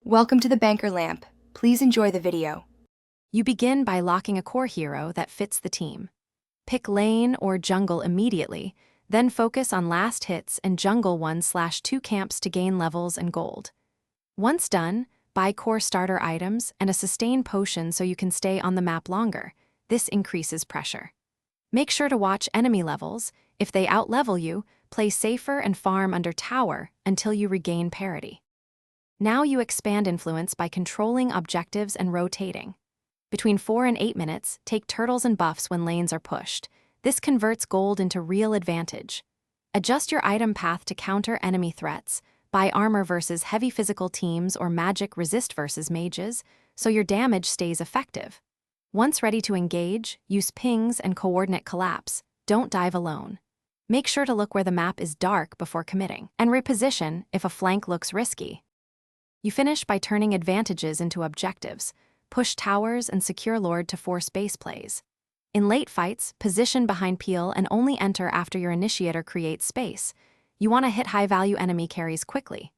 Welcome to the Banker Lamp. Please enjoy the video. You begin by locking a core hero that fits the team. Pick lane or jungle immediately, then focus on last hits and jungle 1/2 camps to gain levels and gold. Once done, buy core starter items and a sustain potion so you can stay on the map longer. This increases pressure. Make sure to watch enemy levels. If they outlevel you, play safer and farm under tower until you regain parity. Now you expand influence by controlling objectives and rotating. Between 4 and 8 minutes, take turtles and buffs when lanes are pushed. This converts gold into real advantage. Adjust your item path to counter enemy threats. Buy armor versus heavy physical teams or magic resist versus mages, so your damage stays effective. Once ready to engage, use pings and coordinate collapse. Don't dive alone. Make sure to look where the map is dark before committing, and reposition if a flank looks risky. You finish by turning advantages into objectives. Push towers and secure Lord to force base plays. In late fights, position behind Peel and only enter after your initiator creates space. You want to hit high-value enemy carries quickly.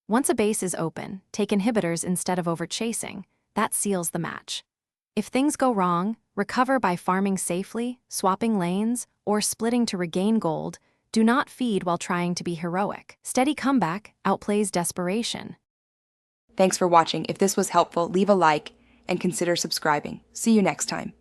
Once a base is open, take inhibitors instead of over-chasing. That seals the match. If things go wrong, recover by farming safely, swapping lanes, or splitting to regain gold. Do not feed while trying to be heroic. Steady comeback outplays desperation. Thanks for watching. If this was helpful, leave a like and consider subscribing. See you next time.